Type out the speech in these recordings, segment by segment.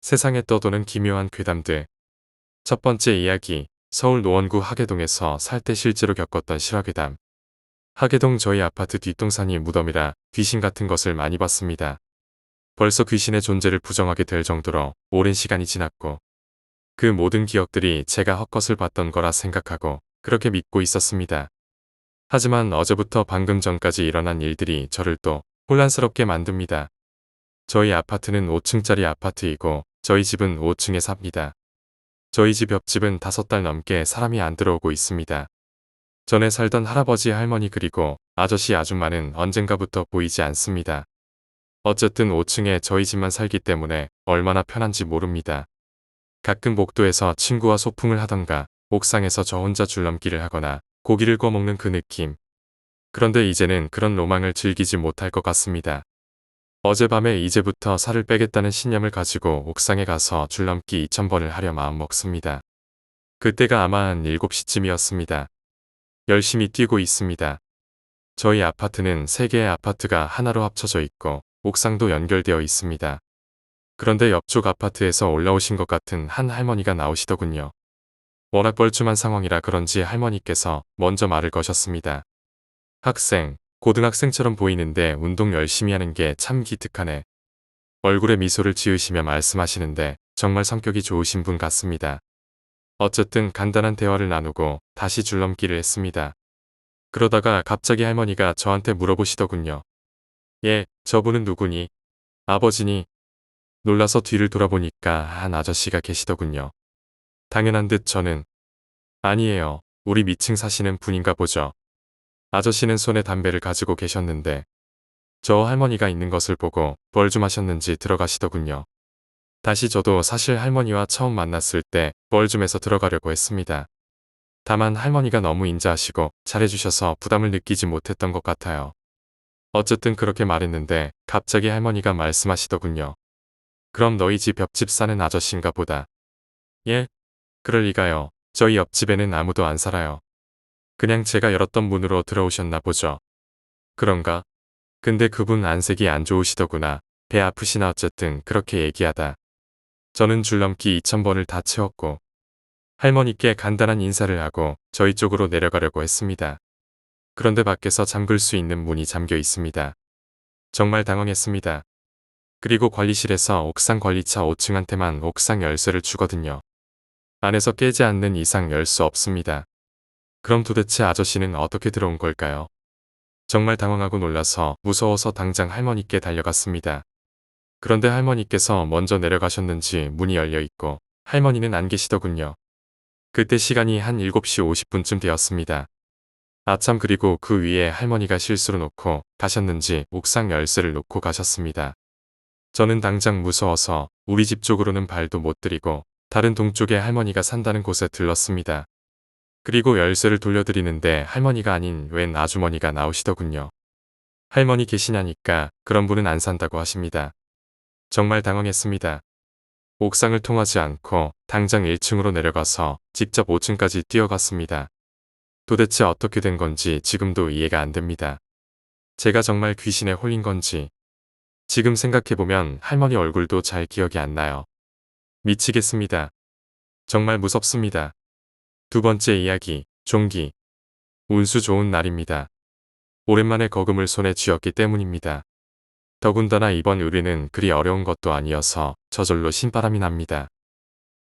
세상에 떠도는 기묘한 괴담들. 첫 번째 이야기, 서울 노원구 하계동에서 살 때 실제로 겪었던 실화괴담. 하계동 저희 아파트 뒷동산이 무덤이라 귀신 같은 것을 많이 봤습니다. 벌써 귀신의 존재를 부정하게 될 정도로 오랜 시간이 지났고 그 모든 기억들이 제가 헛것을 봤던 거라 생각하고 그렇게 믿고 있었습니다. 하지만 어제부터 방금 전까지 일어난 일들이 저를 또 혼란스럽게 만듭니다. 저희 아파트는 5층짜리 아파트이고 저희 집은 5층에 삽니다. 저희 집 옆집은 5달 넘게 사람이 안 들어오고 있습니다. 전에 살던 할아버지 할머니 그리고 아저씨 아줌마는 언젠가부터 보이지 않습니다. 어쨌든 5층에 저희 집만 살기 때문에 얼마나 편한지 모릅니다. 가끔 복도에서 친구와 소풍을 하던가 옥상에서 저 혼자 줄넘기를 하거나 고기를 구워 먹는 그 느낌. 그런데 이제는 그런 로망을 즐기지 못할 것 같습니다. 어젯밤에 이제부터 살을 빼겠다는 신념을 가지고 옥상에 가서 줄넘기 2000번을 하려 마음먹습니다. 그때가 아마 한 7시쯤이었습니다. 열심히 뛰고 있습니다. 저희 아파트는 3개의 아파트가 하나로 합쳐져 있고 옥상도 연결되어 있습니다. 그런데 옆쪽 아파트에서 올라오신 것 같은 한 할머니가 나오시더군요. 워낙 뻘쭘한 상황이라 그런지 할머니께서 먼저 말을 거셨습니다. 학생, 고등학생처럼 보이는데 운동 열심히 하는 게 참 기특하네. 얼굴에 미소를 지으시며 말씀하시는데 정말 성격이 좋으신 분 같습니다. 어쨌든 간단한 대화를 나누고 다시 줄넘기를 했습니다. 그러다가 갑자기 할머니가 저한테 물어보시더군요. 예, 저분은 누구니? 아버지니? 놀라서 뒤를 돌아보니까 한 아저씨가 계시더군요. 당연한 듯 저는 아니에요. 우리 밑층 사시는 분인가 보죠. 아저씨는 손에 담배를 가지고 계셨는데 저 할머니가 있는 것을 보고 뭘 좀 하셨는지 들어가시더군요. 다시 저도 사실 할머니와 처음 만났을 때 뭘 좀 해서 들어가려고 했습니다. 다만 할머니가 너무 인자하시고 잘해주셔서 부담을 느끼지 못했던 것 같아요. 어쨌든 그렇게 말했는데 갑자기 할머니가 말씀하시더군요. 그럼 너희 집 옆집 사는 아저씨인가 보다. 예? 그럴 리가요. 저희 옆집에는 아무도 안 살아요. 그냥 제가 열었던 문으로 들어오셨나 보죠. 그런가? 근데 그분 안색이 안 좋으시더구나. 배 아프시나 어쨌든 그렇게 얘기하다. 저는 줄넘기 2000번을 다 채웠고 할머니께 간단한 인사를 하고 저희 쪽으로 내려가려고 했습니다. 그런데 밖에서 잠글 수 있는 문이 잠겨 있습니다. 정말 당황했습니다. 그리고 관리실에서 옥상 관리차 5층한테만 옥상 열쇠를 주거든요. 안에서 깨지 않는 이상 열 수 없습니다. 그럼 도대체 아저씨는 어떻게 들어온 걸까요? 정말 당황하고 놀라서 무서워서 당장 할머니께 달려갔습니다. 그런데 할머니께서 먼저 내려가셨는지 문이 열려 있고 할머니는 안 계시더군요. 그때 시간이 한 7시 50분쯤 되었습니다. 아참 그리고 그 위에 할머니가 실수로 놓고 가셨는지 옥상 열쇠를 놓고 가셨습니다. 저는 당장 무서워서 우리 집 쪽으로는 발도 못 들이고 다른 동쪽에 할머니가 산다는 곳에 들렀습니다. 그리고 열쇠를 돌려드리는데 할머니가 아닌 웬 아주머니가 나오시더군요. 할머니 계시냐니까 그런 분은 안 산다고 하십니다. 정말 당황했습니다. 옥상을 통하지 않고 당장 1층으로 내려가서 직접 5층까지 뛰어갔습니다. 도대체 어떻게 된 건지 지금도 이해가 안 됩니다. 제가 정말 귀신에 홀린 건지. 지금 생각해보면 할머니 얼굴도 잘 기억이 안 나요. 미치겠습니다. 정말 무섭습니다. 두 번째 이야기, 종기. 운수 좋은 날입니다. 오랜만에 거금을 손에 쥐었기 때문입니다. 더군다나 이번 의뢰는 그리 어려운 것도 아니어서 저절로 신바람이 납니다.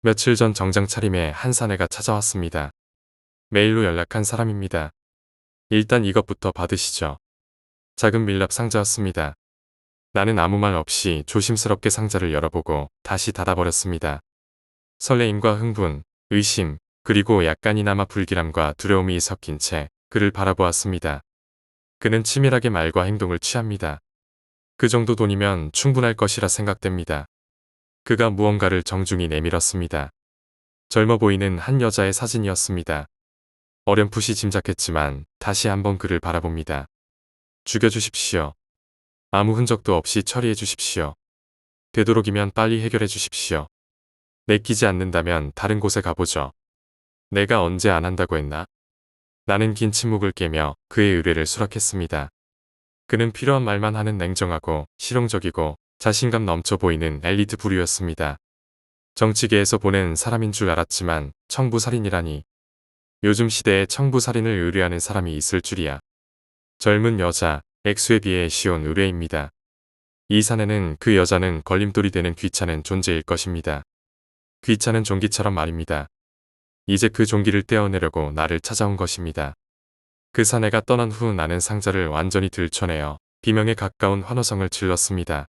며칠 전 정장 차림에 한 사내가 찾아왔습니다. 메일로 연락한 사람입니다. 일단 이것부터 받으시죠. 작은 밀랍 상자였습니다. 나는 아무 말 없이 조심스럽게 상자를 열어보고 다시 닫아버렸습니다. 설레임과 흥분, 의심, 그리고 약간이나마 불길함과 두려움이 섞인 채 그를 바라보았습니다. 그는 치밀하게 말과 행동을 취합니다. 그 정도 돈이면 충분할 것이라 생각됩니다. 그가 무언가를 정중히 내밀었습니다. 젊어 보이는 한 여자의 사진이었습니다. 어렴풋이 짐작했지만 다시 한번 그를 바라봅니다. 죽여주십시오. 아무 흔적도 없이 처리해 주십시오. 되도록이면 빨리 해결해 주십시오. 내키지 않는다면 다른 곳에 가보죠. 내가 언제 안 한다고 했나? 나는 긴 침묵을 깨며 그의 의뢰를 수락했습니다. 그는 필요한 말만 하는 냉정하고 실용적이고 자신감 넘쳐 보이는 엘리트 부류였습니다. 정치계에서 보낸 사람인 줄 알았지만 청부살인이라니. 요즘 시대에 청부살인을 의뢰하는 사람이 있을 줄이야. 젊은 여자, 액수에 비해 쉬운 의뢰입니다. 이 사내는 그 여자는 걸림돌이 되는 귀찮은 존재일 것입니다. 귀찮은 종기처럼 말입니다. 이제 그 종기를 떼어내려고 나를 찾아온 것입니다. 그 사내가 떠난 후 나는 상자를 완전히 들춰내어 비명에 가까운 환호성을 질렀습니다.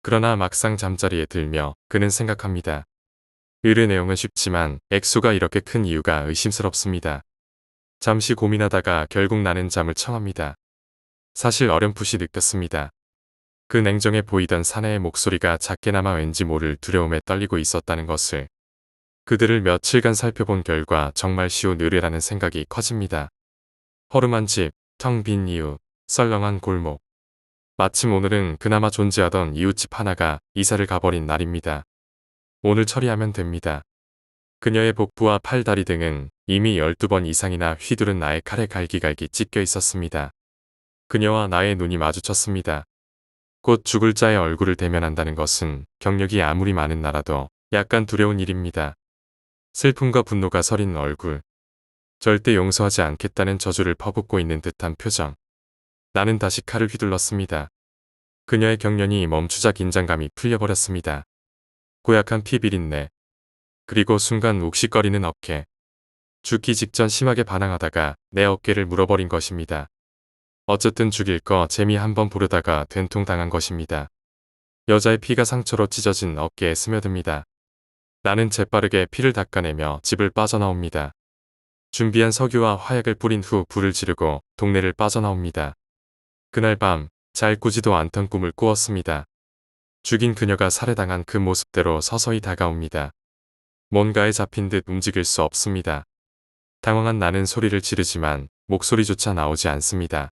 그러나 막상 잠자리에 들며 그는 생각합니다. 의뢰 내용은 쉽지만 액수가 이렇게 큰 이유가 의심스럽습니다. 잠시 고민하다가 결국 나는 잠을 청합니다. 사실 어렴풋이 느꼈습니다. 그 냉정해 보이던 사내의 목소리가 작게나마 왠지 모를 두려움에 떨리고 있었다는 것을. 그들을 며칠간 살펴본 결과 정말 쉬운 의뢰라는 생각이 커집니다. 허름한 집, 텅 빈 이웃, 썰렁한 골목. 마침 오늘은 그나마 존재하던 이웃집 하나가 이사를 가버린 날입니다. 오늘 처리하면 됩니다. 그녀의 복부와 팔, 다리 등은 이미 12번 이상이나 휘두른 나의 칼에 갈기갈기 찢겨 있었습니다. 그녀와 나의 눈이 마주쳤습니다. 곧 죽을 자의 얼굴을 대면한다는 것은 경력이 아무리 많은 나라도 약간 두려운 일입니다. 슬픔과 분노가 서린 얼굴. 절대 용서하지 않겠다는 저주를 퍼붓고 있는 듯한 표정. 나는 다시 칼을 휘둘렀습니다. 그녀의 경련이 멈추자 긴장감이 풀려버렸습니다. 고약한 피 비린내. 그리고 순간 욱식거리는 어깨. 죽기 직전 심하게 반항하다가 내 어깨를 물어버린 것입니다. 어쨌든 죽일 거 재미 한번 보려다가 된통당한 것입니다. 여자의 피가 상처로 찢어진 어깨에 스며듭니다. 나는 재빠르게 피를 닦아내며 집을 빠져나옵니다. 준비한 석유와 화약을 뿌린 후 불을 지르고 동네를 빠져나옵니다. 그날 밤 잘 꾸지도 않던 꿈을 꾸었습니다. 죽인 그녀가 살해당한 그 모습대로 서서히 다가옵니다. 뭔가에 잡힌 듯 움직일 수 없습니다. 당황한 나는 소리를 지르지만 목소리조차 나오지 않습니다.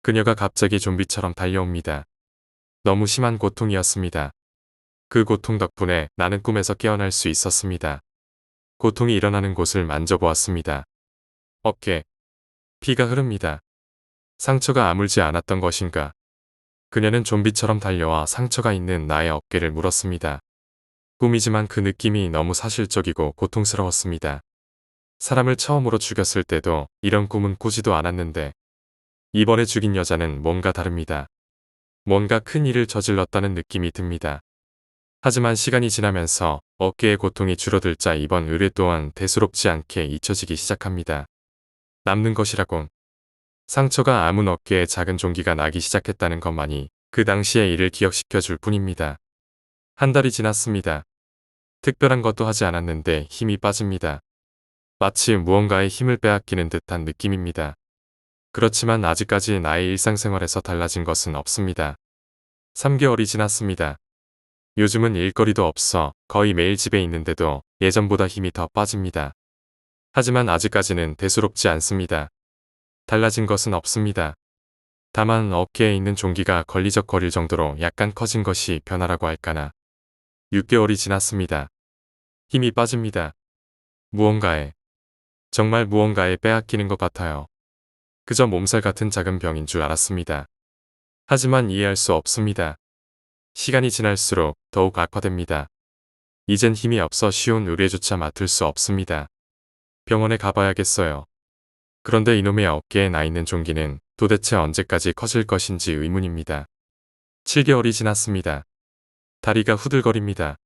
그녀가 갑자기 좀비처럼 달려옵니다. 너무 심한 고통이었습니다. 그 고통 덕분에 나는 꿈에서 깨어날 수 있었습니다. 고통이 일어나는 곳을 만져보았습니다. 어깨. 피가 흐릅니다. 상처가 아물지 않았던 것인가. 그녀는 좀비처럼 달려와 상처가 있는 나의 어깨를 물었습니다. 꿈이지만 그 느낌이 너무 사실적이고 고통스러웠습니다. 사람을 처음으로 죽였을 때도 이런 꿈은 꾸지도 않았는데 이번에 죽인 여자는 뭔가 다릅니다. 뭔가 큰 일을 저질렀다는 느낌이 듭니다. 하지만 시간이 지나면서 어깨의 고통이 줄어들자 이번 의뢰 또한 대수롭지 않게 잊혀지기 시작합니다. 남는 것이라곤 상처가 아문 어깨에 작은 종기가 나기 시작했다는 것만이 그 당시의 일을 기억시켜 줄 뿐입니다. 한 달이 지났습니다. 특별한 것도 하지 않았는데 힘이 빠집니다. 마치 무언가의 힘을 빼앗기는 듯한 느낌입니다. 그렇지만 아직까지 나의 일상생활에서 달라진 것은 없습니다. 3개월이 지났습니다. 요즘은 일거리도 없어 거의 매일 집에 있는데도 예전보다 힘이 더 빠집니다. 하지만 아직까지는 대수롭지 않습니다. 달라진 것은 없습니다. 다만 어깨에 있는 종기가 걸리적거릴 정도로 약간 커진 것이 변화라고 할까나. 6개월이 지났습니다. 힘이 빠집니다. 정말 무언가에 빼앗기는 것 같아요. 그저 몸살 같은 작은 병인 줄 알았습니다. 하지만 이해할 수 없습니다. 시간이 지날수록 더욱 악화됩니다. 이젠 힘이 없어 쉬운 의뢰조차 맡을 수 없습니다. 병원에 가봐야겠어요. 그런데 이놈의 어깨에 나 있는 종기는 도대체 언제까지 커질 것인지 의문입니다. 7개월이 지났습니다. 다리가 후들거립니다.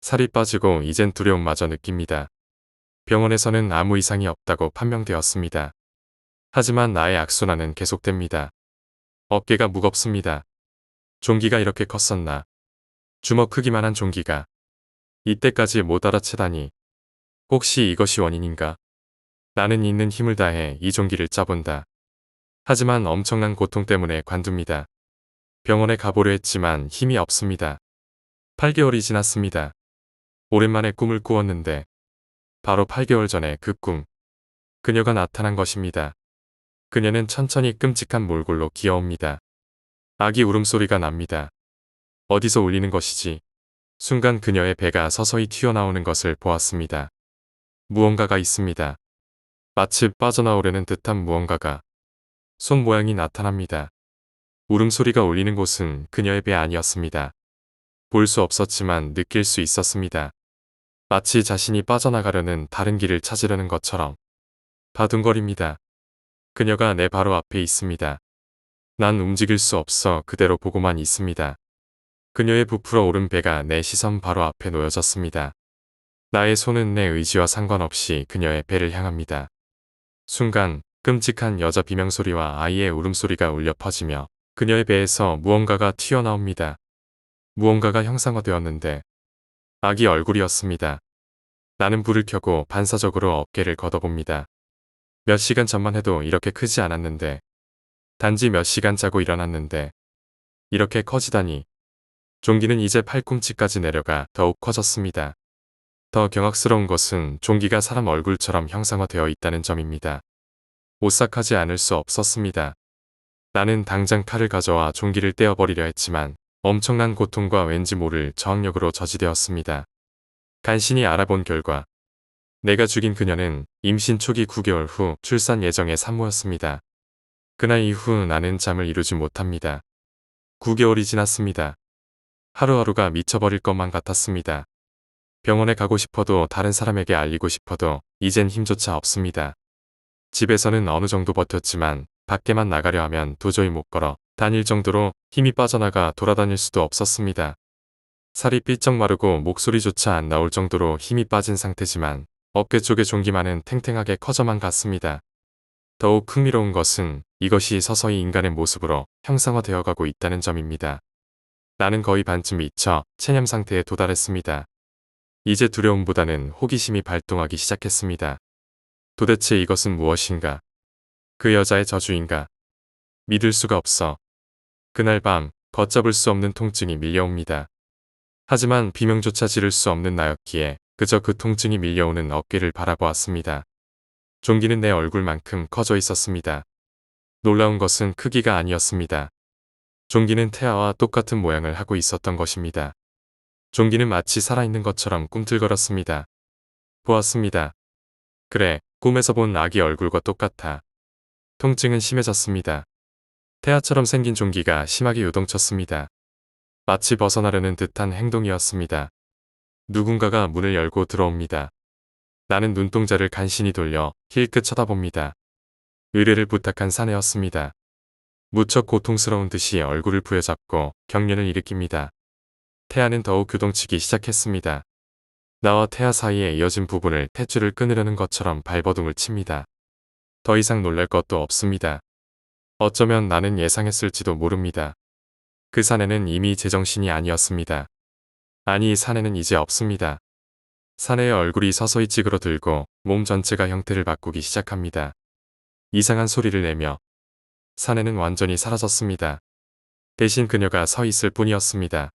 살이 빠지고 이젠 두려움마저 느낍니다. 병원에서는 아무 이상이 없다고 판명되었습니다. 하지만 나의 악순환은 계속됩니다. 어깨가 무겁습니다. 종기가 이렇게 컸었나. 주먹 크기만한 종기가. 이때까지 못 알아채다니. 혹시 이것이 원인인가? 나는 있는 힘을 다해 이 종기를 짜본다. 하지만 엄청난 고통 때문에 관둡니다. 병원에 가보려 했지만 힘이 없습니다. 8개월이 지났습니다. 오랜만에 꿈을 꾸었는데 바로 8개월 전에 그 꿈. 그녀가 나타난 것입니다. 그녀는 천천히 끔찍한 몰골로 기어옵니다. 아기 울음소리가 납니다. 어디서 울리는 것이지? 순간 그녀의 배가 서서히 튀어나오는 것을 보았습니다. 무언가가 있습니다. 마치 빠져나오려는 듯한 무언가가. 손 모양이 나타납니다. 울음소리가 울리는 곳은 그녀의 배 아니었습니다. 볼 수 없었지만 느낄 수 있었습니다. 마치 자신이 빠져나가려는 다른 길을 찾으려는 것처럼 바둥거립니다. 그녀가 내 바로 앞에 있습니다. 난 움직일 수 없어 그대로 보고만 있습니다. 그녀의 부풀어 오른 배가 내 시선 바로 앞에 놓여졌습니다. 나의 손은 내 의지와 상관없이 그녀의 배를 향합니다. 순간 끔찍한 여자 비명소리와 아이의 울음소리가 울려 퍼지며 그녀의 배에서 무언가가 튀어나옵니다. 무언가가 형상화되었는데 아기 얼굴이었습니다. 나는 불을 켜고 반사적으로 어깨를 걷어봅니다. 몇 시간 전만 해도 이렇게 크지 않았는데, 단지 몇 시간 자고 일어났는데 이렇게 커지다니. 종기는 이제 팔꿈치까지 내려가 더욱 커졌습니다. 더 경악스러운 것은 종기가 사람 얼굴처럼 형상화되어 있다는 점입니다. 오싹하지 않을 수 없었습니다. 나는 당장 칼을 가져와 종기를 떼어버리려 했지만 엄청난 고통과 왠지 모를 저항력으로 저지되었습니다. 간신히 알아본 결과 내가 죽인 그녀는 임신 초기 9개월 후 출산 예정의 산모였습니다. 그날 이후 나는 잠을 이루지 못합니다. 9개월이 지났습니다. 하루하루가 미쳐버릴 것만 같았습니다. 병원에 가고 싶어도 다른 사람에게 알리고 싶어도 이젠 힘조차 없습니다. 집에서는 어느 정도 버텼지만 밖에만 나가려 하면 도저히 못 걸어 다닐 정도로 힘이 빠져나가 돌아다닐 수도 없었습니다. 살이 삐쩍 마르고 목소리조차 안 나올 정도로 힘이 빠진 상태지만 어깨 쪽의 종기만은 탱탱하게 커져만 갔습니다. 더욱 흥미로운 것은 이것이 서서히 인간의 모습으로 형상화되어 가고 있다는 점입니다. 나는 거의 반쯤 미쳐 체념 상태에 도달했습니다. 이제 두려움보다는 호기심이 발동하기 시작했습니다. 도대체 이것은 무엇인가? 그 여자의 저주인가? 믿을 수가 없어. 그날 밤 걷잡을 수 없는 통증이 밀려옵니다. 하지만 비명조차 지를 수 없는 나였기에 그저 그 통증이 밀려오는 어깨를 바라보았습니다. 종기는 내 얼굴만큼 커져 있었습니다. 놀라운 것은 크기가 아니었습니다. 종기는 태아와 똑같은 모양을 하고 있었던 것입니다. 종기는 마치 살아있는 것처럼 꿈틀거렸습니다. 보았습니다. 그래, 꿈에서 본 아기 얼굴과 똑같아. 통증은 심해졌습니다. 태아처럼 생긴 종기가 심하게 요동쳤습니다. 마치 벗어나려는 듯한 행동이었습니다. 누군가가 문을 열고 들어옵니다. 나는 눈동자를 간신히 돌려 힐끗 쳐다봅니다. 의뢰를 부탁한 사내였습니다. 무척 고통스러운 듯이 얼굴을 부여잡고 경련을 일으킵니다. 태아는 더욱 교동치기 시작했습니다. 나와 태아 사이에 이어진 부분을 탯줄을 끊으려는 것처럼 발버둥을 칩니다. 더 이상 놀랄 것도 없습니다. 어쩌면 나는 예상했을지도 모릅니다. 그 사내는 이미 제정신이 아니었습니다. 아니, 사내는 이제 없습니다. 사내의 얼굴이 서서히 찌그러들고 몸 전체가 형태를 바꾸기 시작합니다. 이상한 소리를 내며 사내는 완전히 사라졌습니다. 대신 그녀가 서 있을 뿐이었습니다.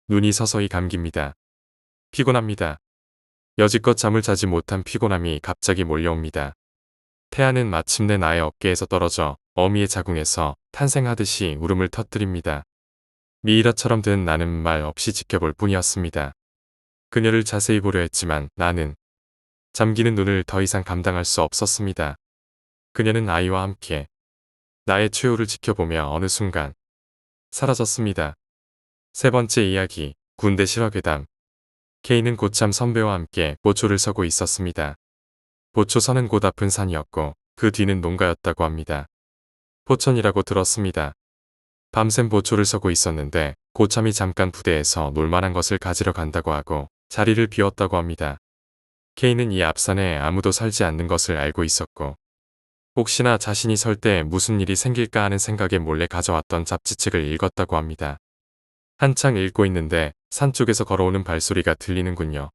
눈이 서서히 감깁니다. 피곤합니다. 여지껏 잠을 자지 못한 피곤함이 갑자기 몰려옵니다. 태아는 마침내 나의 어깨에서 떨어져 어미의 자궁에서 탄생하듯이 울음을 터뜨립니다. 미이라처럼 든 나는 말 없이 지켜볼 뿐이었습니다. 그녀를 자세히 보려 했지만 나는 잠기는 눈을 더 이상 감당할 수 없었습니다. 그녀는 아이와 함께 나의 최후를 지켜보며 어느 순간 사라졌습니다. 세 번째 이야기, 군대 실화괴담. K는 고참 선배와 함께 보초를 서고 있었습니다. 보초선은 곧 앞은 산이었고 그 뒤는 농가였다고 합니다. 포천이라고 들었습니다. 밤샘 보초를 서고 있었는데 고참이 잠깐 부대에서 놀만한 것을 가지러 간다고 하고 자리를 비웠다고 합니다. K는 이 앞산에 아무도 살지 않는 것을 알고 있었고 혹시나 자신이 설 때 무슨 일이 생길까 하는 생각에 몰래 가져왔던 잡지책을 읽었다고 합니다. 한창 읽고 있는데 산 쪽에서 걸어오는 발소리가 들리는군요.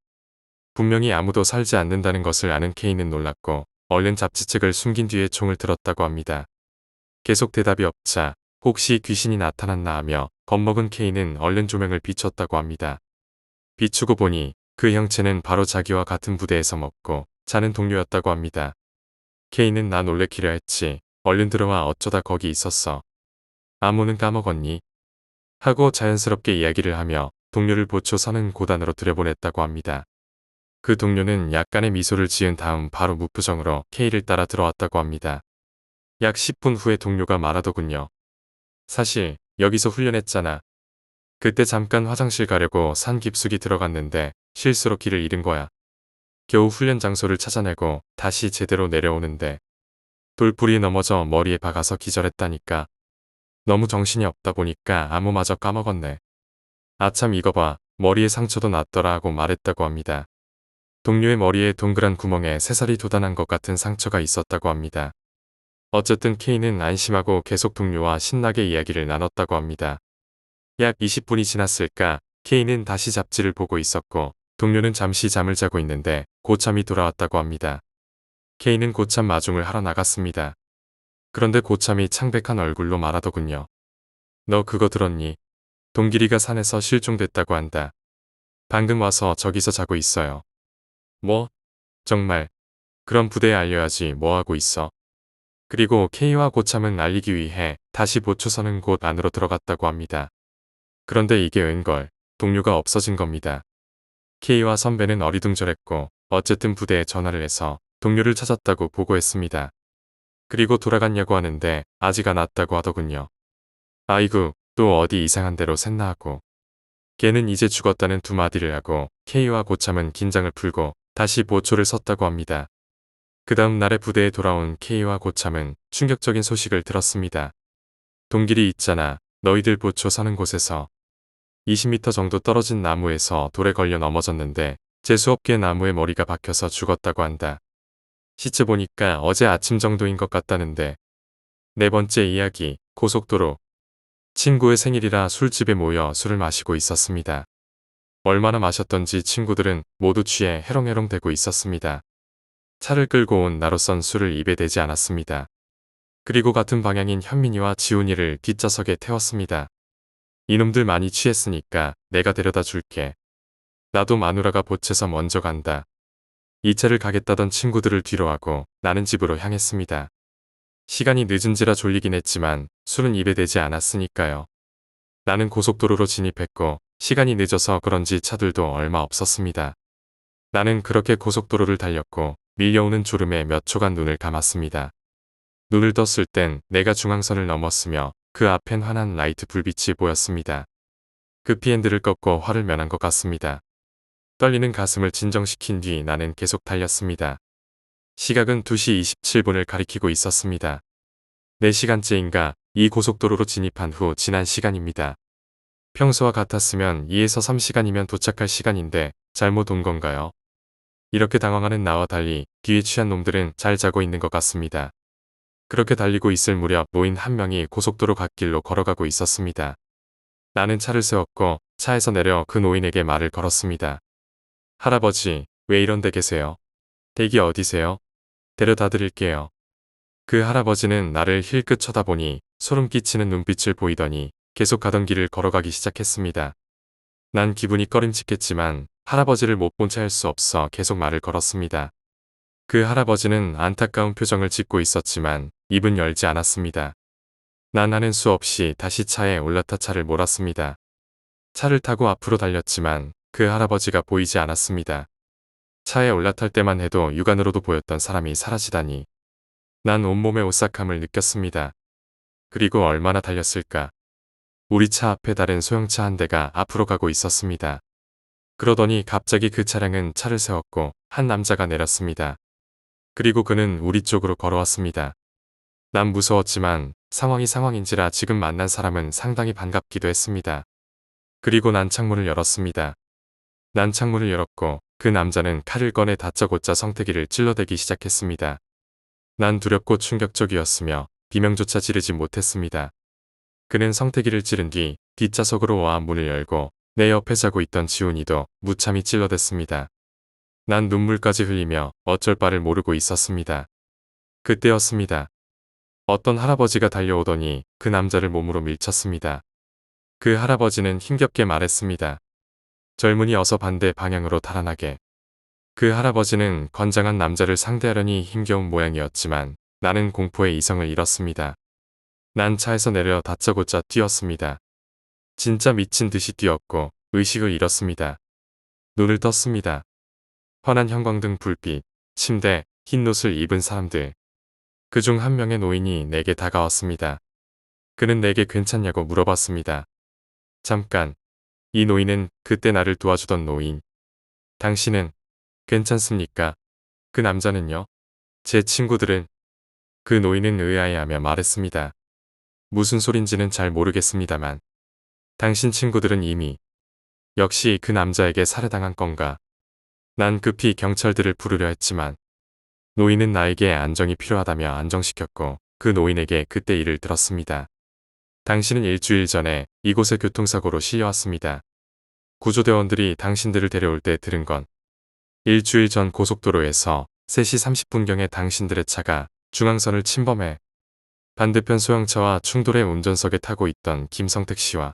분명히 아무도 살지 않는다는 것을 아는 K는 놀랐고 얼른 잡지책을 숨긴 뒤에 총을 들었다고 합니다. 계속 대답이 없자 혹시 귀신이 나타났나 하며 겁먹은 K는 얼른 조명을 비췄다고 합니다. 비추고 보니 그 형체는 바로 자기와 같은 부대에서 먹고 자는 동료였다고 합니다. K는 나 놀래키려 했지. 얼른 들어와 어쩌다 거기 있었어. 아무는 까먹었니? 하고 자연스럽게 이야기를 하며 동료를 보초 서는 고단으로 들여보냈다고 합니다. 그 동료는 약간의 미소를 지은 다음 바로 무표정으로 K를 따라 들어왔다고 합니다. 약 10분 후에 동료가 말하더군요. 사실 여기서 훈련했잖아. 그때 잠깐 화장실 가려고 산 깊숙이 들어갔는데 실수로 길을 잃은 거야. 겨우 훈련 장소를 찾아내고 다시 제대로 내려오는데 돌부리에 넘어져 머리에 박아서 기절했다니까. 너무 정신이 없다 보니까 아무마저 까먹었네. 아참 이거 봐. 머리에 상처도 났더라 하고 말했다고 합니다. 동료의 머리에 동그란 구멍에 새살이 돋아난 것 같은 상처가 있었다고 합니다. 어쨌든 K는 안심하고 계속 동료와 신나게 이야기를 나눴다고 합니다. 약 20분이 지났을까 K는 다시 잡지를 보고 있었고 동료는 잠시 잠을 자고 있는데 고참이 돌아왔다고 합니다. K는 고참 마중을 하러 나갔습니다. 그런데 고참이 창백한 얼굴로 말하더군요. 너 그거 들었니? 동길이가 산에서 실종됐다고 한다. 방금 와서 저기서 자고 있어요. 뭐? 정말? 그럼 부대에 알려야지 뭐하고 있어. 그리고 K와 고참은 알리기 위해 다시 보초서는 곳 안으로 들어갔다고 합니다. 그런데 이게 웬걸, 동료가 없어진 겁니다. K와 선배는 어리둥절했고 어쨌든 부대에 전화를 해서 동료를 찾았다고 보고했습니다. 그리고 돌아갔냐고 하는데 아직 안 왔다고 하더군요. 아이고, 또 어디 이상한 데로 샜나 하고. 걔는 이제 죽었다는 두 마디를 하고 K와 고참은 긴장을 풀고 다시 보초를 섰다고 합니다. 그 다음 날에 부대에 돌아온 K와 고참은 충격적인 소식을 들었습니다. 동길이 있잖아. 너희들 보초 서는 곳에서 20m 정도 떨어진 나무에서 돌에 걸려 넘어졌는데 재수없게 나무에 머리가 박혀서 죽었다고 한다. 시체 보니까 어제 아침 정도인 것 같다는데. 네 번째 이야기, 고속도로. 친구의 생일이라 술집에 모여 술을 마시고 있었습니다. 얼마나 마셨던지 친구들은 모두 취해 해롱해롱 대고 있었습니다. 차를 끌고 온 나로선 술을 입에 대지 않았습니다. 그리고 같은 방향인 현민이와 지훈이를 뒷좌석에 태웠습니다. 이놈들 많이 취했으니까 내가 데려다 줄게. 나도 마누라가 보채서 먼저 간다. 이 차를 가겠다던 친구들을 뒤로 하고 나는 집으로 향했습니다. 시간이 늦은지라 졸리긴 했지만 술은 입에 대지 않았으니까요. 나는 고속도로로 진입했고 시간이 늦어서 그런지 차들도 얼마 없었습니다. 나는 그렇게 고속도로를 달렸고 밀려오는 졸음에 몇 초간 눈을 감았습니다. 눈을 떴을 땐 내가 중앙선을 넘었으며 그 앞엔 환한 라이트 불빛이 보였습니다. 급히 핸들을 꺾고 화를 면한 것 같습니다. 떨리는 가슴을 진정시킨 뒤 나는 계속 달렸습니다. 시각은 2시 27분을 가리키고 있었습니다. 4시간째인가 이 고속도로로 진입한 후 지난 시간입니다. 평소와 같았으면 2에서 3시간이면 도착할 시간인데 잘못 온 건가요? 이렇게 당황하는 나와 달리 뒤에 취한 놈들은 잘 자고 있는 것 같습니다. 그렇게 달리고 있을 무렵 노인 한 명이 고속도로 갓길로 걸어가고 있었습니다. 나는 차를 세웠고 차에서 내려 그 노인에게 말을 걸었습니다. 할아버지, 왜 이런 데 계세요? 댁이 어디세요? 데려다 드릴게요. 그 할아버지는 나를 힐끗 쳐다보니 소름 끼치는 눈빛을 보이더니 계속 가던 길을 걸어가기 시작했습니다. 난 기분이 꺼림칙했지만 할아버지를 못 본 채 할 수 없어 계속 말을 걸었습니다. 그 할아버지는 안타까운 표정을 짓고 있었지만 입은 열지 않았습니다. 난 하는 수 없이 다시 차에 올라타 차를 몰았습니다. 차를 타고 앞으로 달렸지만 그 할아버지가 보이지 않았습니다. 차에 올라탈 때만 해도 육안으로도 보였던 사람이 사라지다니. 난 온몸의 오싹함을 느꼈습니다. 그리고 얼마나 달렸을까. 우리 차 앞에 다른 소형차 한 대가 앞으로 가고 있었습니다. 그러더니 갑자기 그 차량은 차를 세웠고 한 남자가 내렸습니다. 그리고 그는 우리 쪽으로 걸어왔습니다. 난 무서웠지만 상황이 상황인지라 지금 만난 사람은 상당히 반갑기도 했습니다. 그리고 난 창문을 열었습니다. 난 창문을 열었고 그 남자는 칼을 꺼내 다짜고짜 성태기를 찔러대기 시작했습니다. 난 두렵고 충격적이었으며 비명조차 지르지 못했습니다. 그는 성태기를 찌른 뒤 뒷좌석으로 와 문을 열고 내 옆에 자고 있던 지훈이도 무참히 찔러댔습니다. 난 눈물까지 흘리며 어쩔 바를 모르고 있었습니다. 그때였습니다. 어떤 할아버지가 달려오더니 그 남자를 몸으로 밀쳤습니다. 그 할아버지는 힘겹게 말했습니다. 젊은이 어서 반대 방향으로 달아나게. 그 할아버지는 건장한 남자를 상대하려니 힘겨운 모양이었지만 나는 공포에 이성을 잃었습니다. 난 차에서 내려 다짜고짜 뛰었습니다. 진짜 미친 듯이 뛰었고 의식을 잃었습니다. 눈을 떴습니다. 환한 형광등 불빛, 침대, 흰 옷을 입은 사람들. 그중 한 명의 노인이 내게 다가왔습니다. 그는 내게 괜찮냐고 물어봤습니다. 잠깐. 이 노인은 그때 나를 도와주던 노인. 당신은 괜찮습니까? 그 남자는요? 제 친구들은 그 노인은 의아해하며 말했습니다. 무슨 소린지는 잘 모르겠습니다만 당신 친구들은 이미 역시 그 남자에게 살해당한 건가? 난 급히 경찰들을 부르려 했지만 노인은 나에게 안정이 필요하다며 안정시켰고 그 노인에게 그때 일을 들었습니다. 당신은 일주일 전에 이곳에 교통사고로 실려왔습니다. 구조대원들이 당신들을 데려올 때 들은 건 일주일 전 고속도로에서 3시 30분경에 당신들의 차가 중앙선을 침범해 반대편 소형차와 충돌해 운전석에 타고 있던 김성택 씨와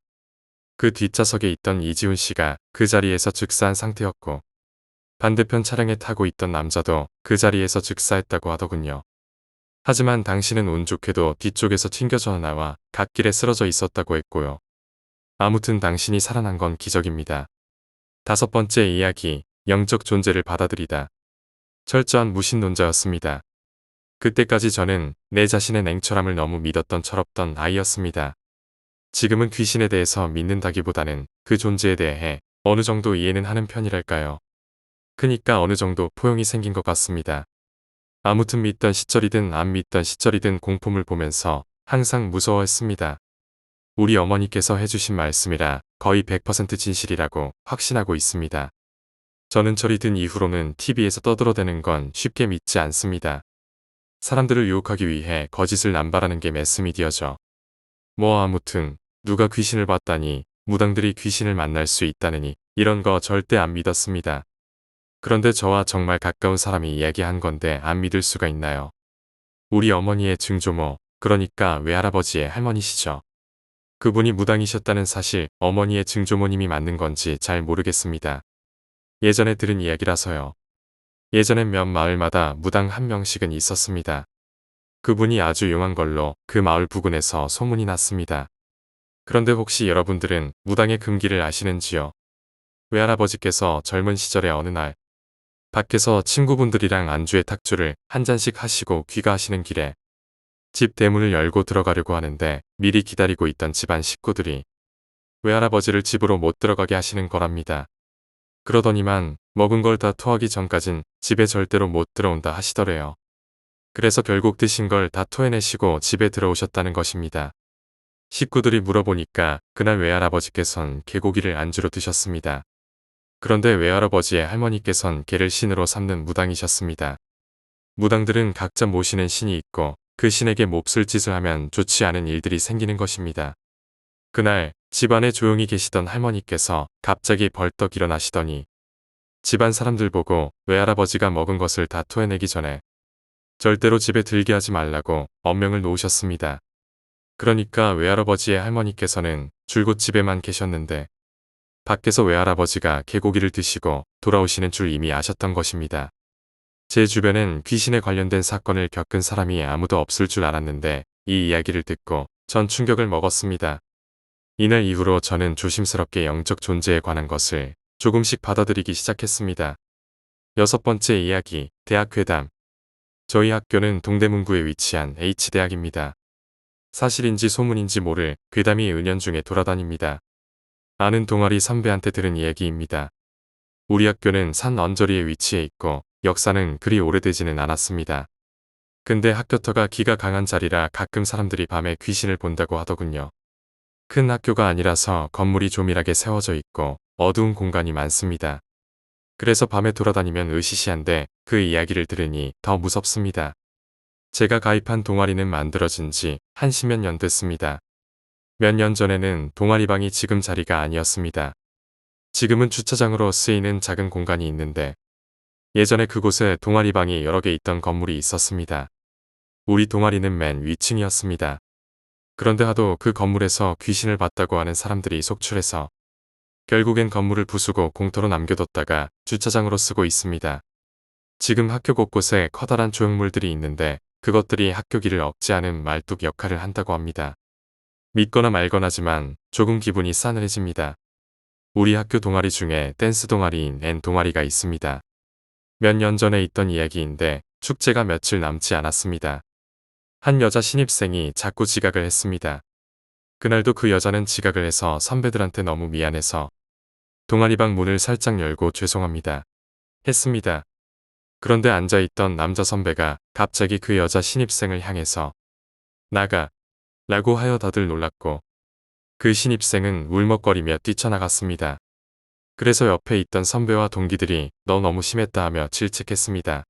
그 뒷좌석에 있던 이지훈 씨가 그 자리에서 즉사한 상태였고 반대편 차량에 타고 있던 남자도 그 자리에서 즉사했다고 하더군요. 하지만 당신은 운 좋게도 뒤쪽에서 튕겨져 나와 갓길에 쓰러져 있었다고 했고요. 아무튼 당신이 살아난 건 기적입니다. 5번째 이야기, 영적 존재를 받아들이다. 철저한 무신론자였습니다. 그때까지 저는 내 자신의 냉철함을 너무 믿었던 철없던 아이였습니다. 지금은 귀신에 대해서 믿는다기보다는 그 존재에 대해 어느 정도 이해는 하는 편이랄까요. 그니까 어느 정도 포용이 생긴 것 같습니다. 아무튼 믿던 시절이든 안 믿던 시절이든 공포물 보면서 항상 무서워했습니다. 우리 어머니께서 해주신 말씀이라 거의 100% 진실이라고 확신하고 있습니다. 저는 철이 든 이후로는 TV에서 떠들어대는 건 쉽게 믿지 않습니다. 사람들을 유혹하기 위해 거짓을 남발하는 게 매스미디어죠. 뭐 아무튼 누가 귀신을 봤다니 무당들이 귀신을 만날 수 있다느니 이런 거 절대 안 믿었습니다. 그런데 저와 정말 가까운 사람이 이야기한 건데 안 믿을 수가 있나요? 우리 어머니의 증조모, 그러니까 외할아버지의 할머니시죠. 그분이 무당이셨다는 사실, 어머니의 증조모님이 맞는 건지 잘 모르겠습니다. 예전에 들은 이야기라서요. 예전엔 몇 마을마다 무당 한 명씩은 있었습니다. 그분이 아주 용한 걸로 그 마을 부근에서 소문이 났습니다. 그런데 혹시 여러분들은 무당의 금기를 아시는지요? 외할아버지께서 젊은 시절의 어느 날 밖에서 친구분들이랑 안주에 탁주를 한 잔씩 하시고 귀가하시는 길에 집 대문을 열고 들어가려고 하는데 미리 기다리고 있던 집안 식구들이 외할아버지를 집으로 못 들어가게 하시는 거랍니다. 그러더니만 먹은 걸 다 토하기 전까진 집에 절대로 못 들어온다 하시더래요. 그래서 결국 드신 걸 다 토해내시고 집에 들어오셨다는 것입니다. 식구들이 물어보니까 그날 외할아버지께선 개고기를 안주로 드셨습니다. 그런데 외할아버지의 할머니께선 개를 신으로 삼는 무당이셨습니다. 무당들은 각자 모시는 신이 있고 그 신에게 몹쓸 짓을 하면 좋지 않은 일들이 생기는 것입니다. 그날 집안에 조용히 계시던 할머니께서 갑자기 벌떡 일어나시더니 집안 사람들 보고 외할아버지가 먹은 것을 다 토해내기 전에 절대로 집에 들게 하지 말라고 엄명을 놓으셨습니다. 그러니까 외할아버지의 할머니께서는 줄곧 집에만 계셨는데 밖에서 외할아버지가 개고기를 드시고 돌아오시는 줄 이미 아셨던 것입니다. 제 주변엔 귀신에 관련된 사건을 겪은 사람이 아무도 없을 줄 알았는데 이 이야기를 듣고 전 충격을 먹었습니다. 이날 이후로 저는 조심스럽게 영적 존재에 관한 것을 조금씩 받아들이기 시작했습니다. 6번째 이야기, 대학 괴담. 저희 학교는 동대문구에 위치한 H대학입니다. 사실인지 소문인지 모를 괴담이 은연중에 돌아다닙니다. 아는 동아리 선배한테 들은 이야기입니다. 우리 학교는 산 언저리에 위치해 있고 역사는 그리 오래되지는 않았습니다. 근데 학교터가 기가 강한 자리라 가끔 사람들이 밤에 귀신을 본다고 하더군요. 큰 학교가 아니라서 건물이 조밀하게 세워져 있고 어두운 공간이 많습니다. 그래서 밤에 돌아다니면 으시시한데 그 이야기를 들으니 더 무섭습니다. 제가 가입한 동아리는 만들어진 지 한 10몇 년 됐습니다. 몇 년 전에는 동아리방이 지금 자리가 아니었습니다. 지금은 주차장으로 쓰이는 작은 공간이 있는데 예전에 그곳에 동아리방이 여러 개 있던 건물이 있었습니다. 우리 동아리는 맨 위층이었습니다. 그런데 하도 그 건물에서 귀신을 봤다고 하는 사람들이 속출해서 결국엔 건물을 부수고 공터로 남겨뒀다가 주차장으로 쓰고 있습니다. 지금 학교 곳곳에 커다란 조형물들이 있는데 그것들이 학교 길을 억제하는 말뚝 역할을 한다고 합니다. 믿거나 말거나지만 조금 기분이 싸늘해집니다. 우리 학교 동아리 중에 댄스 동아리인 N 동아리가 있습니다. 몇 년 전에 있던 이야기인데 축제가 며칠 남지 않았습니다. 한 여자 신입생이 자꾸 지각을 했습니다. 그날도 그 여자는 지각을 해서 선배들한테 너무 미안해서 동아리방 문을 살짝 열고 죄송합니다. 했습니다. 그런데 앉아있던 남자 선배가 갑자기 그 여자 신입생을 향해서 나가 라고 하여 다들 놀랐고 그 신입생은 울먹거리며 뛰쳐나갔습니다. 그래서 옆에 있던 선배와 동기들이 너 너무 심했다 하며 질책했습니다.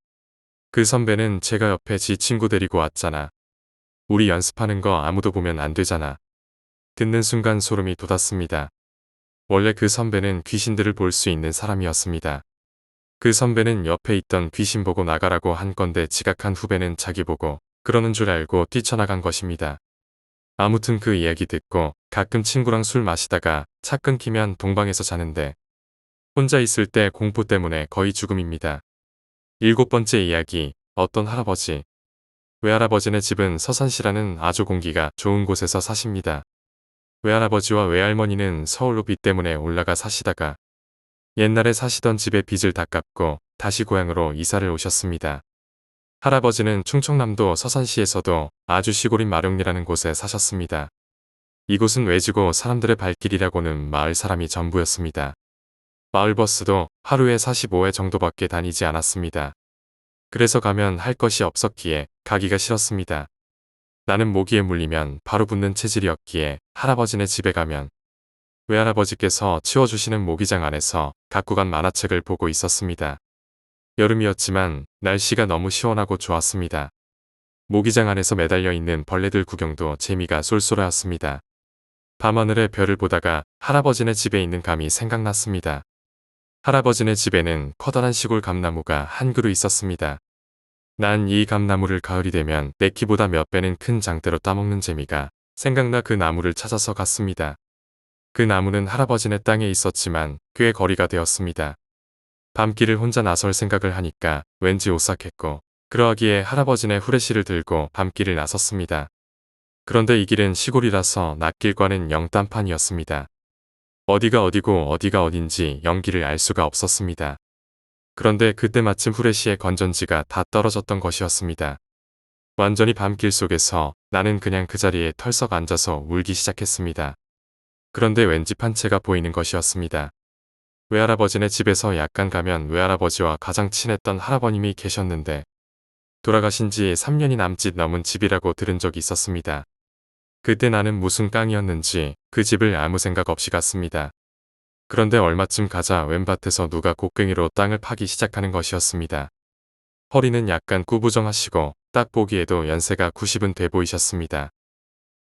그 선배는 제가 옆에 지 친구 데리고 왔잖아. 우리 연습하는 거 아무도 보면 안 되잖아. 듣는 순간 소름이 돋았습니다. 원래 그 선배는 귀신들을 볼 수 있는 사람이었습니다. 그 선배는 옆에 있던 귀신 보고 나가라고 한 건데 지각한 후배는 자기 보고 그러는 줄 알고 뛰쳐나간 것입니다. 아무튼 그 이야기 듣고 가끔 친구랑 술 마시다가 차 끊기면 동방에서 자는데 혼자 있을 때 공포 때문에 거의 죽음입니다. 7번째 이야기, 어떤 할아버지. 외할아버지네 집은 서산시라는 아주 공기가 좋은 곳에서 사십니다. 외할아버지와 외할머니는 서울로 빚 때문에 올라가 사시다가 옛날에 사시던 집의 빚을 다 갚고 다시 고향으로 이사를 오셨습니다. 할아버지는 충청남도 서산시에서도 아주 시골인 마룡리라는 곳에 사셨습니다. 이곳은 외지고 사람들의 발길이라고는 마을 사람이 전부였습니다. 마을버스도 하루에 45회 정도밖에 다니지 않았습니다. 그래서 가면 할 것이 없었기에 가기가 싫었습니다. 나는 모기에 물리면 바로 붙는 체질이었기에 할아버지네 집에 가면 외할아버지께서 치워주시는 모기장 안에서 갖고 간 만화책을 보고 있었습니다. 여름이었지만 날씨가 너무 시원하고 좋았습니다. 모기장 안에서 매달려 있는 벌레들 구경도 재미가 쏠쏠하였습니다. 밤하늘에 별을 보다가 할아버지네 집에 있는 감이 생각났습니다. 할아버지네 집에는 커다란 시골 감나무가 한 그루 있었습니다. 난 이 감나무를 가을이 되면 내 키보다 몇 배는 큰 장대로 따먹는 재미가 생각나 그 나무를 찾아서 갔습니다. 그 나무는 할아버지네 땅에 있었지만 꽤 거리가 되었습니다. 밤길을 혼자 나설 생각을 하니까 왠지 오싹했고 그러하기에 할아버지네 후레쉬를 들고 밤길을 나섰습니다. 그런데 이 길은 시골이라서 낯길과는 영 딴판이었습니다. 어디가 어디고 어디가 어딘지 연기를 알 수가 없었습니다. 그런데 그때 마침 후레쉬의 건전지가 다 떨어졌던 것이었습니다. 완전히 밤길 속에서 나는 그냥 그 자리에 털썩 앉아서 울기 시작했습니다. 그런데 왠지 판체가 보이는 것이었습니다. 외할아버지네 집에서 약간 가면 외할아버지와 가장 친했던 할아버님이 계셨는데 돌아가신 지 3년이 남짓 넘은 집이라고 들은 적이 있었습니다. 그때 나는 무슨 깡이었는지 그 집을 아무 생각 없이 갔습니다. 그런데 얼마쯤 가자 웬밭에서 누가 곡괭이로 땅을 파기 시작하는 것이었습니다. 허리는 약간 꾸부정하시고 딱 보기에도 연세가 90은 돼 보이셨습니다.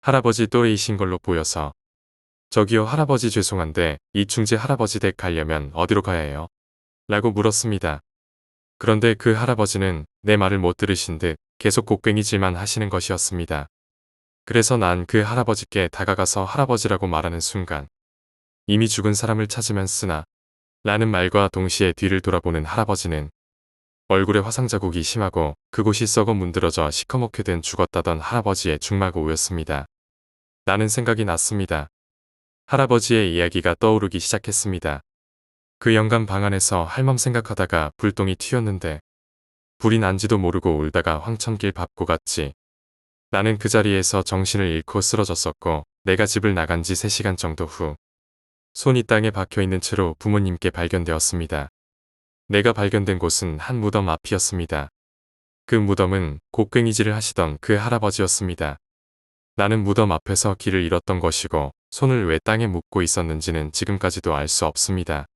할아버지 또래이신 걸로 보여서 저기요 할아버지 죄송한데 이충재 할아버지 댁 가려면 어디로 가야 해요? 라고 물었습니다. 그런데 그 할아버지는 내 말을 못 들으신 듯 계속 곡괭이질만 하시는 것이었습니다. 그래서 난 그 할아버지께 다가가서 할아버지라고 말하는 순간 이미 죽은 사람을 찾으면 쓰나 라는 말과 동시에 뒤를 돌아보는 할아버지는 얼굴에 화상 자국이 심하고 그곳이 썩어 문드러져 시커멓게 된 죽었다던 할아버지의 중마고우였습니다. 나는 생각이 났습니다. 할아버지의 이야기가 떠오르기 시작했습니다. 그 영감 방 안에서 할멈 생각하다가 불똥이 튀었는데 불이 난지도 모르고 울다가 황천길 밟고 갔지. 나는 그 자리에서 정신을 잃고 쓰러졌었고 내가 집을 나간 지 3시간 정도 후 손이 땅에 박혀있는 채로 부모님께 발견되었습니다. 내가 발견된 곳은 한 무덤 앞이었습니다. 그 무덤은 곡괭이질을 하시던 그 할아버지였습니다. 나는 무덤 앞에서 길을 잃었던 것이고 손을 왜 땅에 묻고 있었는지는 지금까지도 알 수 없습니다.